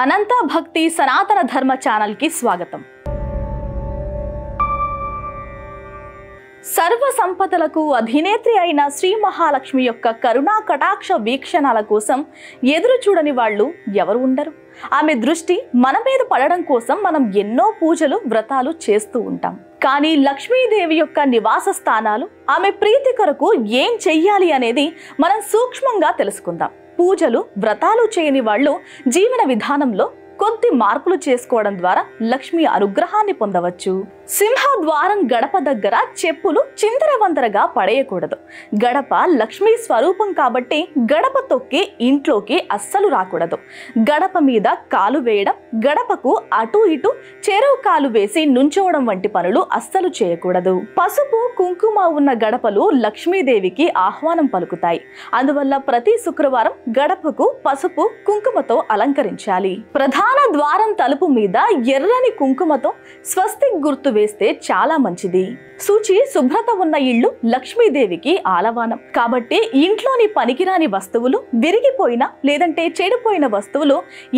అనంత భక్తి సనాతన ధర్మ ఛానల్ కి స్వాగతం. సర్వ సంపదలకు అధినేత్రి అయిన శ్రీ మహాలక్ష్మి యొక్క కరుణా కటాక్ష వీక్షణాల కోసం ఎదురు చూడని వాళ్ళు ఎవరు ఉండరు. ఆమె దృష్టి మన మీద పడడం కోసం మనం ఎన్నో పూజలు వ్రతాలు చేస్తూ ఉంటాం. కానీ లక్ష్మీదేవి యొక్క నివాస స్థానాలు, ఆమె ప్రీతి కొరకు ఏం చెయ్యాలి అనేది మనం సూక్ష్మంగా తెలుసుకుందాం. పూజలు వ్రతాలు చేయని వాళ్ళు జీవన విధానంలో కొద్ది మార్పులు చేసుకోవడం ద్వారా లక్ష్మి అనుగ్రహాన్ని పొందవచ్చు. సింహద్వారం గడప దగ్గర చెప్పులు చిందరవందరగా పడేయకూడదు. గడప లక్ష్మీ స్వరూపం కాబట్టి గడప తొక్కి ఇంట్లోకి అస్సలు రాకూడదు. గడప మీద కాలు వేయడం, గడపకు అటు ఇటు చెరువు కాలు వేసి నుంచోవడం వంటి పనులు అస్సలు చేయకూడదు. పసుపు కుంకుమ ఉన్న గడపలు లక్ష్మీదేవికి ఆహ్వానం పలుకుతాయి. అందువల్ల ప్రతి శుక్రవారం గడపకు పసుపు కుంకుమతో అలంకరించాలి. ప్రధాన ద్వారం తలుపు మీద ఎర్రని కుంకుమతో స్వస్తిక్ గుర్తు వేస్తే చాలా మంచిది. శుచి శుభ్రత ఉన్న ఇల్లు లక్ష్మీదేవికి ఆలవానం కాబట్టి ఇంట్లోని పనికిరాని వస్తువులు, విరిగిపోయిన లేదంటే చెడిపోయిన వస్తువులు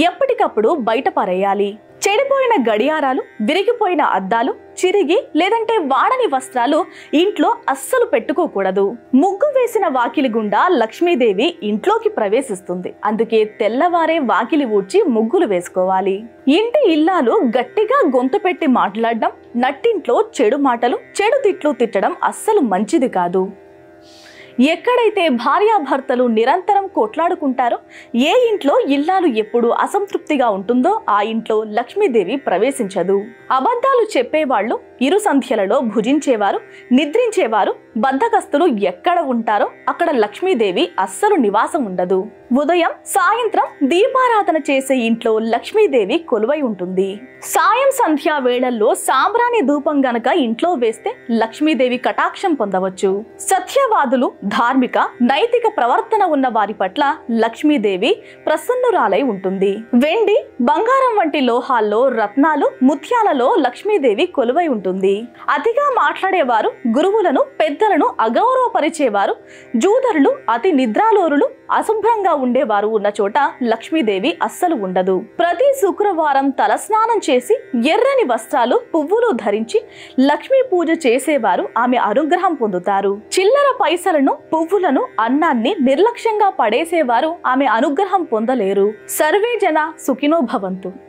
ఎప్పటికప్పుడు బయట పారేయాలి. చెడిపోయిన గడియారాలు, విరిగిపోయిన అద్దాలు, చిరిగి లేదంటే వాడని వస్త్రాలు ఇంట్లో అస్సలు పెట్టుకోకూడదు. ముగ్గు వేసిన వాకిలి గుండా లక్ష్మీదేవి ఇంట్లోకి ప్రవేశిస్తుంది. అందుకే తెల్లవారే వాకిలి ఊడ్చి ముగ్గులు వేసుకోవాలి. ఇంటి ఇల్లాలు గట్టిగా గొంతు పెట్టి మాట్లాడడం, నట్టింట్లో చెడు మాటలు, చెడు తిట్లు తిట్టడం అస్సలు మంచిది కాదు. ఎక్కడైతే భార్యాభర్తలు నిరంతరం కొట్లాడుకుంటారో, ఏ ఇంట్లో ఇల్లాలు ఎప్పుడు అసంతృప్తిగా ఉంటుందో ఆ ఇంట్లో లక్ష్మీదేవి ప్రవేశించదు. అబద్ధాలు చెప్పేవాళ్ళు, ఇరు సంధ్యలలో భుజించేవారు, నిద్రించేవారు, బద్ధకస్తులు ఎక్కడ ఉంటారో అక్కడ లక్ష్మీదేవి అస్సలు నివాసం ఉండదు. ఉదయం సాయంత్రం దీపారాధన చేసే ఇంట్లో లక్ష్మీదేవి కొలువై ఉంటుంది. సాయం సంధ్యా వేళల్లో సాంబ్రాణి ధూపం గనక ఇంట్లో వేస్తే లక్ష్మీదేవి కటాక్షం పొందవచ్చు. సత్యవాదులు, ధార్మిక నైతిక ప్రవర్తన ఉన్న వారి పట్ల లక్ష్మీదేవి ప్రసన్నురాలై ఉంటుంది. వెండి, బంగారం వంటి లోహాల్లో, రత్నాలు, ముత్యాలలో లక్ష్మీదేవి కొలువై ఉంటుంది. అతిగా మాట్లాడేవారు, గురువులను పెద్దలను అగౌరవపరిచేవారు, జూదరులు, అతి నిద్రాలోరులు, అశుభ్రంగా ఉండేవారు ఉన్న చోట లక్ష్మీదేవి అస్సలు ఉండదు. ప్రతి శుక్రవారం తలస్నానం చేసి ఎర్రని వస్త్రాలు, పువ్వులు ధరించి లక్ష్మీ పూజ చేసేవారు ఆమె అనుగ్రహం పొందుతారు. చిల్లర పైసలను, పువ్వులను, అన్నాన్ని నిర్లక్ష్యంగా పడేసేవారు ఆమె అనుగ్రహం పొందలేరు. సర్వే జన సుఖినో భవంతు.